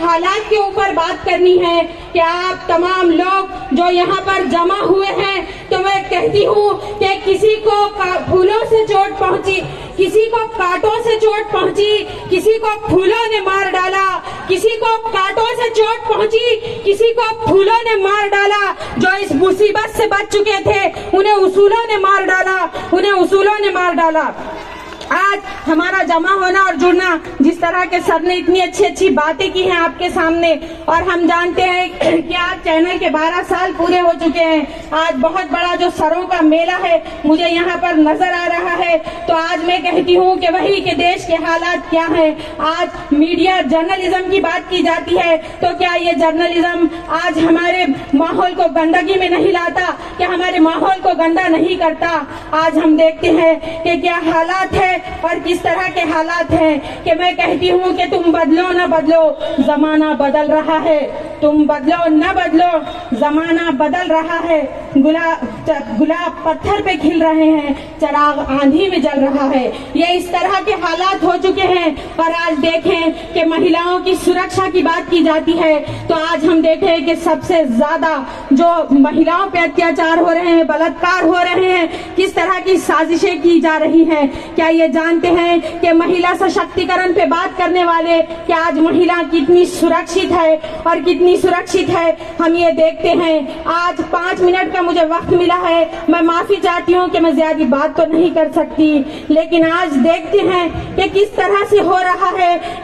حالات کے اوپر بات کرنی ہے کہ آپ تمام لوگ جو یہاں پر جمع ہوئے ہیں، تو میں کہتی ہوں کہ کسی کو پھولوں سے چوٹ پہنچی، کسی کو کانٹوں سے چوٹ پہنچی، کسی کو پھولوں نے مار ڈالا، کسی کو کانٹوں سے چوٹ پہنچی، کسی کو پھولوں نے مار ڈالا۔ جو اس مصیبت سے بچ چکے تھے انہیں اصولوں نے مار ڈالا، انہیں اصولوں نے مار ڈالا۔ آج ہمارا جمع ہونا اور جڑنا، جس طرح کے سر نے اتنی اچھی اچھی باتیں کی ہیں آپ کے سامنے، اور ہم جانتے ہیں کہ آج چینل کے 12 سال پورے ہو چکے ہیں۔ آج بہت بڑا جو سروں کا میلہ ہے مجھے یہاں پر نظر آ رہا ہے، تو آج میں کہتی ہوں کہ وہی کہ دیش کے حالات کیا ہیں۔ آج میڈیا جرنلزم کی بات کی جاتی ہے، تو کیا یہ جرنلزم آج ہمارے ماحول کو گندگی میں نہیں لاتا، کیا ہمارے ماحول کو گندا نہیں کرتا؟ آج ہم دیکھتے ہیں کہ کیا حالات ہے اور کس طرح کے حالات ہیں، کہ میں کہتی ہوں کہ تم بدلو نہ بدلو، زمانہ بدل رہا ہے، تم بدلو نہ بدلو، زمانہ بدل رہا ہے۔ گلاب پتھر پہ کھل رہے ہیں، چراغ آندھی میں جل رہا ہے۔ یہ اس طرح کے حالات ہو چکے ہیں۔ اور آج دیکھیں کہ مہیلاؤں کی سرکشا کی بات کی جاتی ہے، تو آج ہم دیکھیں کہ سب سے زیادہ جو مہیلاؤں پہ اتیاچار ہو رہے ہیں، بلاತ್ಕಾರ ہو رہے ہیں، کس طرح کی سازشیں کی جا رہی ہیں۔ کیا یہ جانتے ہیں کہ مہیلا سشکتیکرن پہ بات کرنے والے کہ آج مہیلا کتنی سرکشت ہے اور کتنی سرکشت ہے، ہم یہ دیکھتے ہیں۔ آج 5 منٹ کا مجھے وقت ملا ہے، میں معافی چاہتی ہوں کہ میں زیادہ بات تو نہیں کر سکتی، لیکن آج دیکھتے ہیں کہ کس طرح سے ہو رہا ہے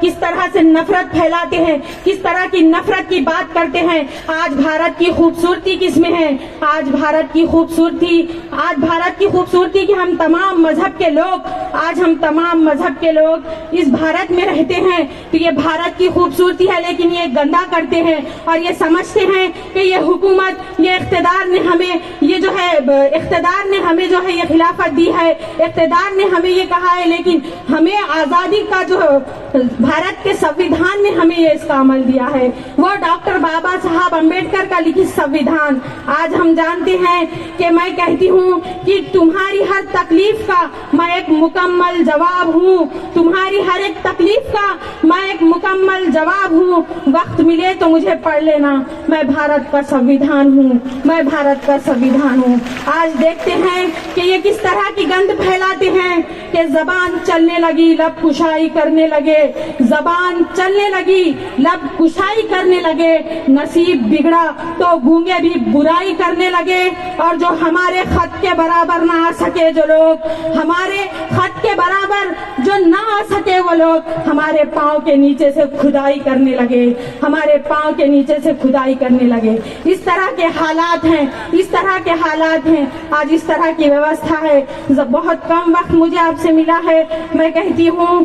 کس طرح سے نفرت پھیلاتے ہیں، کس طرح کی نفرت کی بات کرتے ہیں۔ آج بھارت کی خوبصورتی کس میں ہے؟ آج بھارت کی خوبصورتی کہ ہم تمام مذہب کے لوگ، آج ہم تمام مذہب کے لوگ اس بھارت میں رہتے ہیں، تو یہ بھارت کی خوبصورتی ہے، لیکن یہ گندا کرتے ہیں اور یہ سمجھتے ہیں کہ یہ حکومت، یہ اقتدار نے ہمیں جو ہے یہ خلافت دی ہے، اقتدار نے ہمیں یہ کہا ہے، لیکن ہمیں آزادی کا جو بھارت کے سویدھان میں ہمیں یہ اس کا عمل دیا ہے، وہ ڈاکٹر بابا صاحب امبیڈکر کا لکھی سویدھان۔ آج ہم جانتے ہیں کہ میں کہتی ہوں کہ تمہاری ہر تکلیف کا میں ایک مکمل جواب ہوں، تمہاری ہر ایک تکلیف کا میں ایک مکمل جواب ہوں، وقت ملے تو مجھے پڑھ لینا، میں بھارت کا سویدھان ہوں، میں بھارت کا سویدھان ہوں۔ آج دیکھتے ہیں کہ یہ کس طرح کی گند پھیلاتے ہیں کہ زبان چلنے لگی لب کشائی کرنے لگے، زبان چلنے لگی لب کشائی کرنے لگے، نصیب بگڑا تو گونگے بھی برائی کرنے لگے، اور جو ہمارے خط کے برابر نہ آ سکے، جو لوگ ہمارے خط کے برابر جو نہ آ سکے، وہ لوگ ہمارے پاؤں کے نیچے سے کھدائی کرنے لگے، ہمارے پاؤں کے نیچے سے کھدائی کرنے لگے۔ اس طرح کے حالات ہیں، اس طرح کے حالات ہیں، آج اس طرح کی ویوستھا ہے۔ بہت کم وقت مجھے آپ سے ملا ہے، میں کہتی ہوں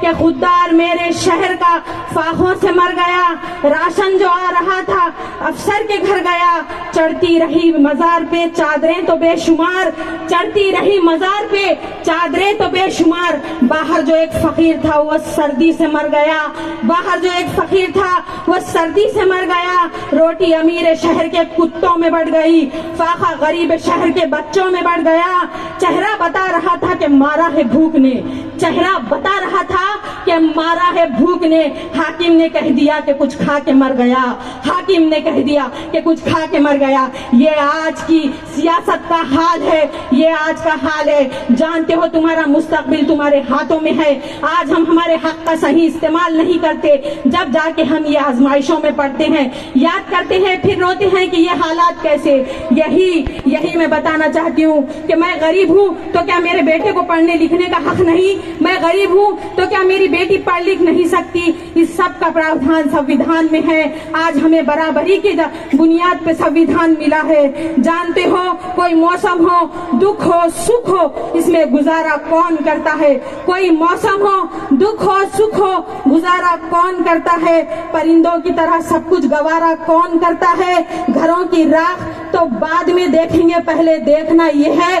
کہ خوددار میرے شہر کا فاخوں سے مر گیا، راشن جو آ رہا تھا افسر کے گھر گیا، چڑھتی رہی مزار پہ چادریں تو بے شمار، چڑھتی رہی مزار پہ چادریں تو بے شمار، باہر جو ایک فقیر تھا وہ سردی سے مر گیا، باہر جو ایک فقیر تھا وہ سردی سے مر گیا، روٹی امیر شہر کے کتوں میں بڑھ گئی، فاقہ غریب شہر کے بچوں میں بڑھ گیا، چہرہ بتا رہا تھا کہ مارا ہے بھوک نے، چہرہ بتا رہا تھا کہ مارا ہے بھوک نے، حاکم نے کہہ دیا کہ کچھ کھا کے مر گیا، حاکم نے کہہ دیا کہ کچھ کھا کے مر گیا۔ یہ آج کی سیاست کا حال ہے، یہ آج کا حال ہے۔ جانتے ہو تمہارا مستقبل تمہارے ہاتھوں میں ہے، آج ہم ہمارے حق کا صحیح استعمال نہیں کرتے، جب جا کے ہم یہ آزمائشوں میں پڑتے ہیں، یاد کرتے ہیں، پھر روتے ہیں کہ یہ حالات کیسے۔ یہی میں بتانا چاہتی ہوں کہ میں غریب ہوں تو کیا میرے بیٹے کو پڑھنے لکھنے کا حق نہیں؟ میں غریب ہوں تو کیا میری بیٹی پڑھ لکھ نہیں سکتی؟ اس سب کا پراودھان سویدھان میں ہے۔ آج ہمیں برابری کی بنیاد پہ سویدھان ملا ہے۔ جانتے ہو کوئی موسم ہو، دکھ ہو، سکھ ہو، اس میں گزارا کون کرتا ہے؟ کوئی موسم ہو، دکھ ہو، سکھ ہو، گزارا کون کرتا ہے؟ پرندوں کی طرح سب کچھ گوارا کون کرتا ہے؟ گھروں کی راکھ تو بعد میں دیکھیں گے، پہلے دیکھنا یہ ہے،